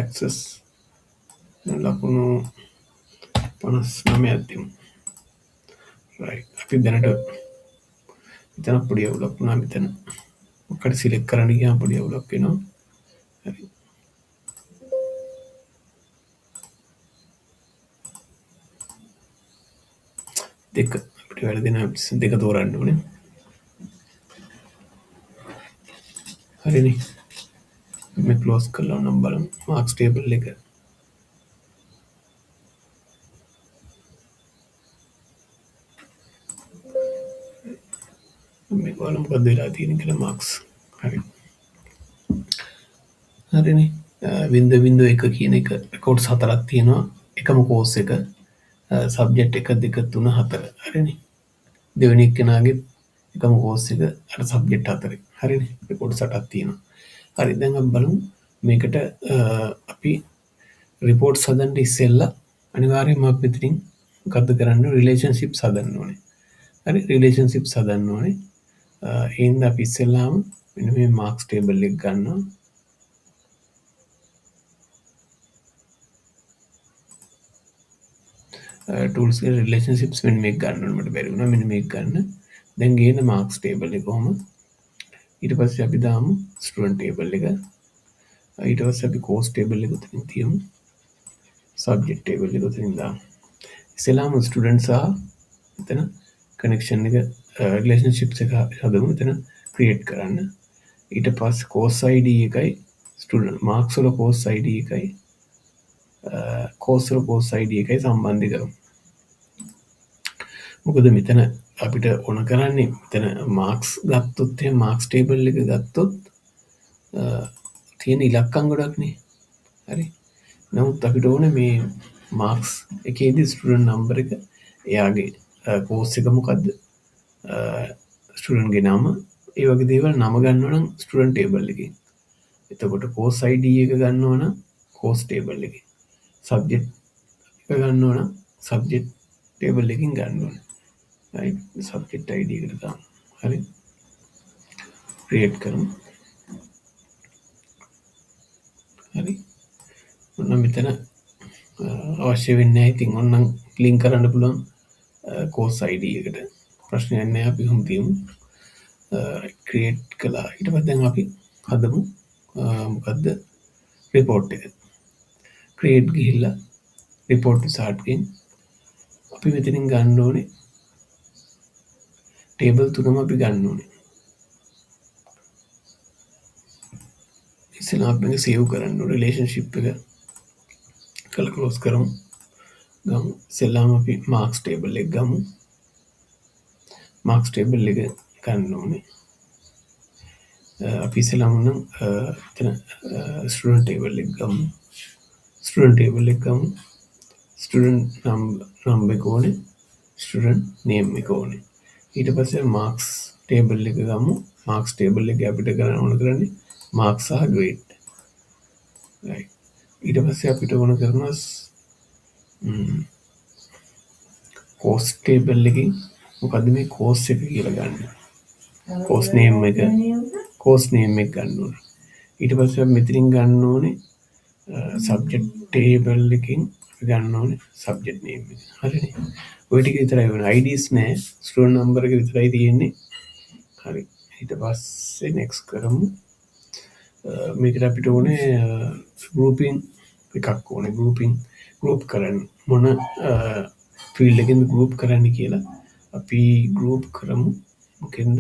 Access ලකුණු 59ක් දෙමු. right. අපි දැනට මෙතන පොඩි අවුලක් වුණා මෙතන. මොකද සිලෙක්ට් කරන්න ගියාම පොඩි අවුලක් වෙනවා. හරි. දෙක අපිට වැරදින දෙක තෝරන්න ඕනේ. හරිනේ. මේ ක්ලෝස් කරලා නම් බලමු මාක්ස් ටේබල් එක. මේ කොලම් මොකද වෙලා තියෙන්නේ කියලා මාක්ස්. හරි. හරිනේ. 0.1 කියන එක රෙකෝඩ්ස් 4ක් තියෙනවා. එකම කෝස් එක සබ්ජෙක්ට් 1 2 3 4. හරිනේ. දෙවෙනි එක්කෙනාගේ එකම කෝස් එක අර සබ්ජෙක්ට් 4. හරිනේ. රෙකෝඩ්ස් 8ක් තියෙනවා. හරි දැන් අපි බලමු මේකට අපි රිපෝට්ස් හදන්න ඉස්සෙල්ලා අනිවාර්යයෙන්ම අපි මෙතනින් මොකද්ද කරන්න රිලේෂන්ෂිප්ස් හදන්න ඕනේ. හරි රිලේෂන්ෂිප්ස් හදන්න ඕනේ. එහෙනම් අපි ඉස්සෙල්ලාම මෙන්න මේ මාක්ස් ටේබල් එක ගන්නවා. tools එකේ relationships මෙන්න මේක ගන්න ඕනේ මට බැරි වුණා මෙන්න මේක ගන්න. දැන් ගේන මාක්ස් ටේබල් එක කොහොම ඊට පස්සේ අපි දාමු ස්ටුඩන්ට් ටේබල් එක. ඊට පස්සේ අපි කෝස් ටේබල් එක උතනින් තියමු. සබ්ජෙක්ට් ටේබල් එක උතනින් දාමු. ඉස්සෙල්ලාම ස්ටුඩන්ට් සහ එතන කනෙක්ෂන් එක රිලේෂන්ෂිප්ස් එක හදමු. එතන ක්‍රියේට් කරන්න. ඊට පස්සේ කෝස් ID එකයි ස්ටුඩන්ට් මාක්ස් වල කෝස් ID එකයි කෝස් වල කෝස් ID එකයි සම්බන්ධ කරමු. මොකද මෙතන අපිට ඕන කරන්නේ මෙතන මාක්ස් ගත්තොත් එහෙනම් මාක්ස් ටේබල් එක ගත්තොත් තියෙන ඉලක්කම් ගොඩක් නේ. හරි. නමුත් අපිට ඕනේ මේ මාක්ස් එකේදී ස්ටුඩන්ට් නම්බර් එක එයාගේ කෝස් එක මොකද්ද ස්ටුඩන්ට්ගේ නම ඒ වගේ දේවල් නම ගන්නවා නම් ස්ටුඩන්ට් ටේබල් එකකින්. එතකොට කෝස් ID එක ගන්නවා නම් කෝස් ටේබල් එකකින්. සබ්ජෙක්ට් එක ගන්නවා නම් සබ්ජෙක්ට් ටේබල් එකකින් ගන්න ඕනේ. right subject ID එකට දාමු. හරි. create කරමු. හරි. ඔන්න මෙතන අවශ්‍ය වෙන්නේ නැහැ. ඉතින් ඔන්නම් ලින්ක් කරන්න පුළුවන් course ID එකට. ප්‍රශ්නයක් නැහැ. අපි හම් තියමු. create කළා. ඊට පස්සේ දැන් අපි හදමු මොකද්ද report එක. create ගිහිල්ලා report start ගෙන් අපි මෙතනින් ගන්න ඕනේ ටේබල් තුනම අපි ගන්න ඕනේ. ඉස්සෙල්ලා අපි මේක සේව් කරන්න ඕනේ රිලේෂන්ෂිප් එක. කළ ක්ලෝස් කරමු. ගමු ඉස්සෙල්ලාම අපි මාක්ස් ටේබල් එක ගමු. මාක්ස් ටේබල් එක ගන්න ඕනේ. අපි ඉස්සෙල්ලාම නම් එතන ස්ටුඩන්ට් ටේබල් එක ගමු. ස්ටුඩන්ට් ටේබල් එක ගමු. ස්ටුඩන්ට් නම්බර් එක ඕනේ. ස්ටුඩන්ට් නේම් එක ඕනේ. ඊට පස්සේ මාක්ස් ටේබල් එක ගමු. මාක්ස් ටේබල් එක අපිට ගන්න ඕන කරන්නේ මාක්ස් සහ ග්‍රේඩ්. right. ඊට පස්සේ අපිට ඕන කරනවා කෝස් ටේබල් එකකින් මොකද්ද මේ කෝස් එක කියලා ගන්න. කෝස් නේම් එක ගන්න ඕනේ. ඊට පස්සේ අපි මෙතනින් ගන්න ඕනේ සබ්ජෙක්ට් ටේබල් එකකින් ගන්න ඕනේ සබ්ජෙක්ට් නේම් එක. හරිනේ. ඔය ටික විතරයි වෙන්නේ. IDs නෑ. ස්ටුඩන්ට් නම්බර් එක විතරයි තියෙන්නේ. හරි. ඊට පස්සේ next කරමු. මේකට අපිට ඕනේ grouping එකක් ඕනේ. group කරන්න මොන field එකකින්ද group කරන්න කියලා අපි group කරමු. මොකෙන්ද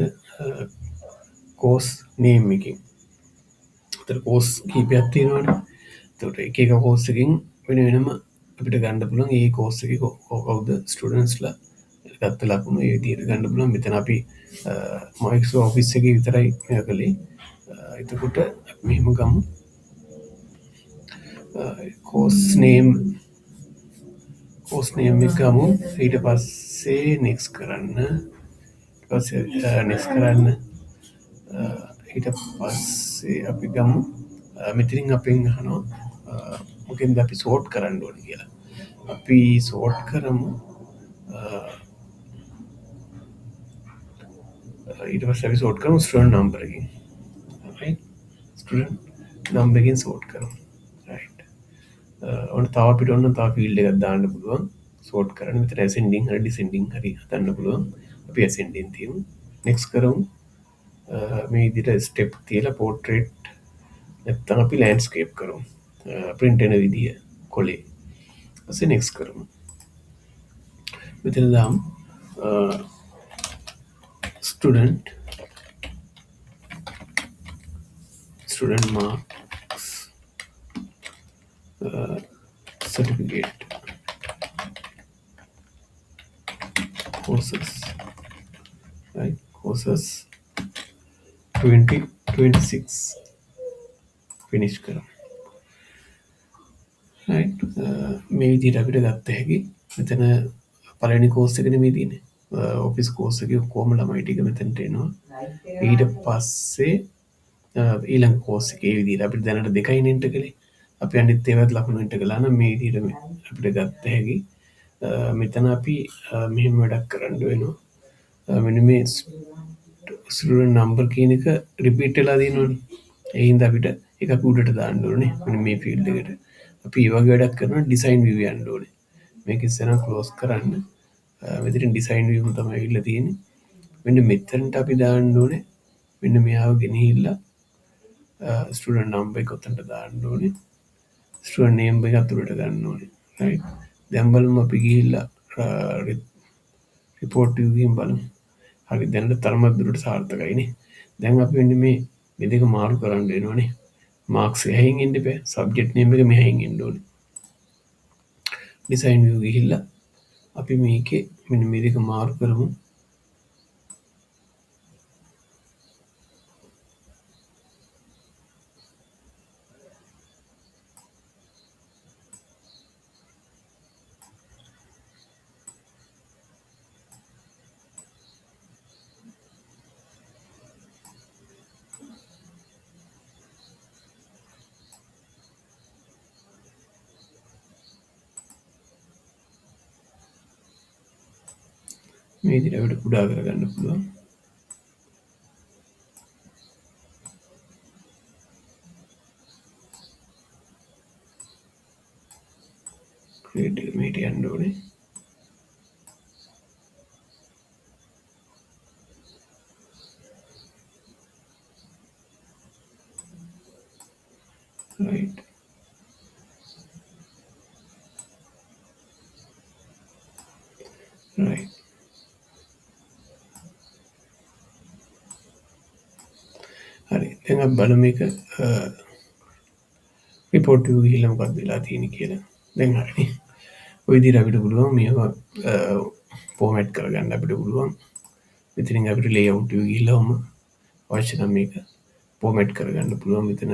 course name එකකින්. ඒතර course කීපයක් තියෙනවානේ. ඒතකොට එක එක course එකකින් වෙන වෙනම අපිට ගන්න පුළුවන්. ඒ course එකේ කවුද ස්ටුඩන්ට්ස්ලා ගත්ත ලකුණු ඒ විදිහට ගන්න පුළුවන්. මෙතන අපි Microsoft Office එකේ විතරයි මේක කළේ. එතකොට මෙහෙම ගමු. course name එක ගමු. ඊට පස්සේ next කරන්න. ඊට පස්සේ අපි ගමු මෙතනින් අපෙන් අහනවා මොකෙන්ද අපි sort කරන්න ඕනේ කියලා. අපි sort කරමු. ඊට පස්සේ අපි sort කරමු student number එකකින්. right. student number එකකින් sort කරමු. right. ඔන්න තව අපිට ඔන්න තව field එකක් දාන්න පුළුවන්. sort කරන්න මෙතන ascending හරි descending හරි හදන්න පුළුවන්. අපි ascending තියමු. next කරමු. මේ විදිහට step තියලා portrait නැත්නම් අපි landscape කරමු. print වෙන විදිය කොලේ. ඊපස්සේ next කරමු. මෙතන දාමු student marks certificate courses, right? Courses 2026 finish කරමු. right. මේ විදිහට අපිට ගත්ත හැකි. මෙතන පළවෙනි course එක නෙමෙයි තියෙන්නේ. office course එකේ කොහොම ළමයි ටික මෙතනට එනවා. ඊට පස්සේ ඊළඟ course එකේ විදිහට අපිට දැනට දෙකයි enter කළේ. අපි අනිත් ඒවාත් ලකුණු enter කළා නම් මේ විදිහට අපිට ගත්ත හැකි. මෙතන අපි මෙහෙම වැඩක් කරන්න වෙනවා. මෙන්න මේ student number කියන එක repeat වෙලා තියෙනවනේ. ඒ හින්දා අපිට එකක් උඩට දාන්න ඕනේ. මෙන්න මේ field එකට. අපි ඒ වගේ වැඩක් කරනවා design view යන්න ඕනේ. මේක ඉස්සෙල්ලා close කරන්න. මෙතන design view තමයි ඇවිල්ලා තියෙන්නේ. මෙන්න මෙතනට අපි දාන්න ඕනේ. මෙන්න මෙයාව ගෙනහිල්ලා student number එක උතන්ට දාන්න ඕනේ. student name එක අතුලට ගන්න ඕනේ. right. දැන් බලමු අපි ගිහිල්ලා report view එකෙන් බලමු. හරි දැනට තරමක් දුරට සාර්ථකයිනේ. දැන් අපි මෙන්න මේ දෙක මාරු කරන්න වෙනවනේ. marks එහයින් එන්න බෑ. subject name එක මෙහයින් එන්න ඕනේ. design view ගිහිල්ලා අපි මේකේ මෙන්න මේ දෙක මාරු කරමු. මේ විදිහට අපිට කුඩා කරගන්න පුළුවන්. create එක මේට යන්න ඕනේ. right. right. හරි දැන් අපි බලමු මේක report view ගිහිල්ලා මොකක්ද වෙලා තියෙන්නේ කියලා. දැන් හරිනේ. ඔය විදිහට අපිට පුළුවන් මේවා ෆෝමැට් කරගන්න අපිට පුළුවන්. මෙතනින් අපිට ලේඅවුට් එක ගිහිල්ලා ඔහම අවශ්‍ය නම් මේක ෆෝමැට් කරගන්න පුළුවන්. මෙතන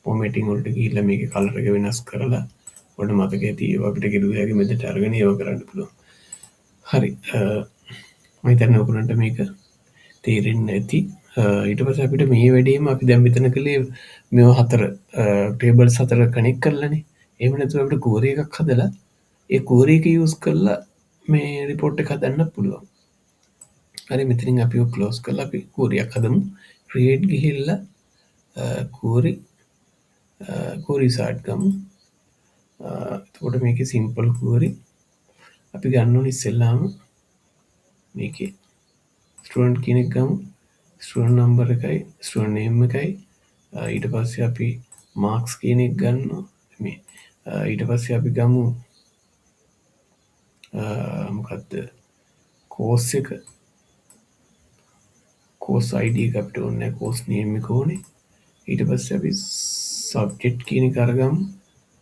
ෆෝමැටිං වලට ගිහිල්ලා මේකේ කලර් එක වෙනස් කරලා ඔයාලට මතක ඇති ඒවා අපිට කෙරුව හැකි මෙතනට අරගෙන ඒවා කරන්න පුළුවන්. හරි. මම හිතන්නේ ඔයගොල්ලන්ට මේක තේරෙන්නේ නැති. ඊට පස්සේ අපිට මේ වැඩේම අපි දැන් මෙතන කළේ මේවා හතර ටේබල්ස් හතර කනෙක්ට් කරලානේ. එහෙම නැතුව අපිට query එකක් හදලා ඒ query එක යූස් කරලා මේ report එක හදන්න පුළුවන්. හරි මෙතනින් අපි ඔක ක්ලෝස් කරලා අපි query එකක් හදමු. create ගිහිල්ලා query start ගමු. එතකොට මේකේ simple query අපි ගන්න ඕනේ ඉස්සෙල්ලාම මේකේ ස්ටුඩන්ට් කියන එක ගමු. ස්ටුඩන්ට් නම්බර් එකයි ස්ටුඩන්ට් නේම් එකයි ඊට පස්සේ අපි මාක්ස් කියන එක ගන්නවා. මේ ඊට පස්සේ අපි ගමු මොකද්ද කෝස් එක කෝස් ID එක අපිට ඕනේ නැහැ. කෝස් නේම් එක ඕනේ. ඊට පස්සේ අපි සබ්ජෙක්ට් කියන එක අරගමු.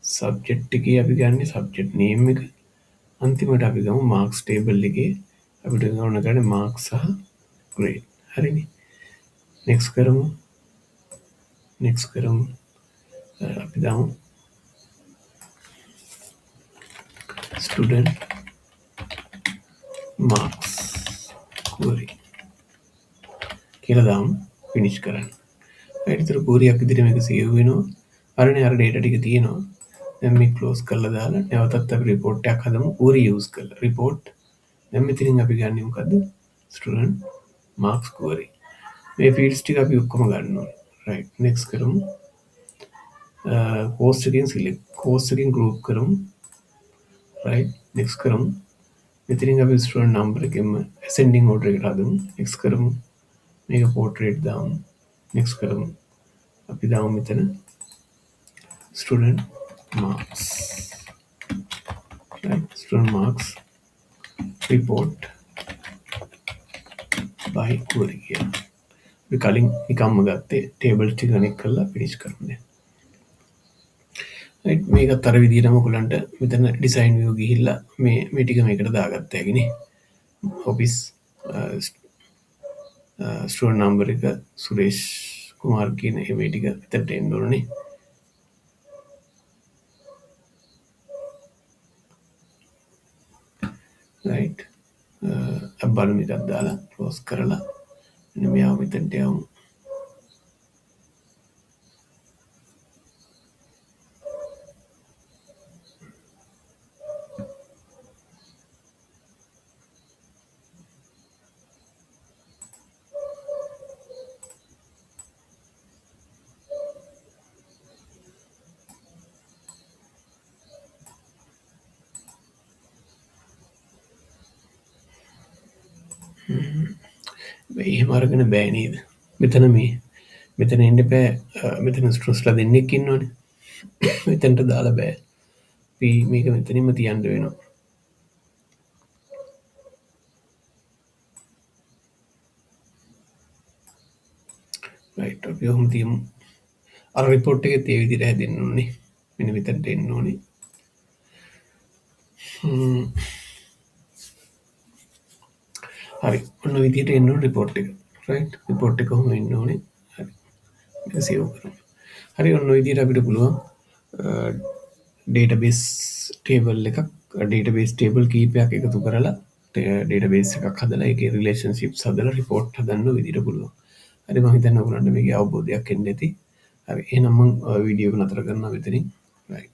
සබ්ජෙක්ට් එකේ අපි ගන්නේ සබ්ජෙක්ට් නේම් එක. අන්තිමට අපි ගමු මාක්ස් ටේබල් එකේ අපිට ඕන කරන්නේ මාක්ස් සහ ග්‍රේඩ්. හරිනේ. නෙක්ස්ට් කරමු. අපි දාමු ස්ටුඩන්ට් මාක්ස් query කියලා දාමු. ෆිනිෂ් කරන්න. ඒතර query එකක් විදිහට මේක සේව් වෙනවා. අරනේ අර data ටික තියෙනවා. දැන් මේ ක්ලෝස් කරලා දාලා නැවතත් අපි report එකක් හදමු query use කරලා. report දැන් මෙතනින් අපි ගන්නේ මොකද්ද? student marks query. මේ fields ටික අපි ඔක්කොම ගන්න ඕනේ. right next කරමු. course එකෙන් select course එකෙන් group කරමු. right next කරමු. මෙතනින් අපි student number එකෙන්ම ascending order එකට හදමු. next කරමු. මේක portrait දාමු. next කරමු. අපි දාමු මෙතන student marks. right student marks report by query කියලා. අපි කලින් නිකම්ම ගත්තේ ටේබල්ස් ටික කනෙක්ට් කරලා ෆිනිෂ් කරමු දැන්. right මේකත් අර විදිහටම ඔයගලන්ට මෙතන ඩිසයින් view ගිහිල්ලා මේ ටික මේකට දාගත්ත හැකිනේ. office ස්ටුඩන්ට් නම්බර් එක සුරේෂ් කුමාර් කියන මේ ටික මෙතනට එන්න ඕනේ. right බලමු එකක් දාලා ක්ලෝස් කරලා මෙන්න මෙයාව මෙතනට යමු. එහෙම අරගෙන බෑ නේද? මෙතන මෙතන එන්න බෑ. මෙතන ස්ට්‍රස්ලා දෙන්නෙක් ඉන්නවනේ. මෙතනට දාලා බෑ. අපි මේක මෙතනින්ම තියන්න වෙනවා. right අපි ඔහොම තියමු. අර report එකේ ඒ විදිහට හැදෙන්න ඕනේ. මෙන්න මෙතනට එන්න ඕනේ. හරි ඔන්න විදිහට එන්න ඕනේ report එක. right report එක කොහොම එන්න ඕනේ. හරි මේක සේව් කරමු. හරි ඔන්න විදිහට අපිට පුළුවන් database table එකක් database table කීපයක් එකතු කරලා database එකක් හදලා ඒකේ relationships හදලා report හදන්න විදිහට පුළුවන්. හරි මම හිතන්නේ ඔයගොල්ලන්ට මේකේ අවබෝධයක් එන්න ඇති. හරි එහෙනම් මම වීඩියෝ එක නතර කරනවා මෙතනින්. right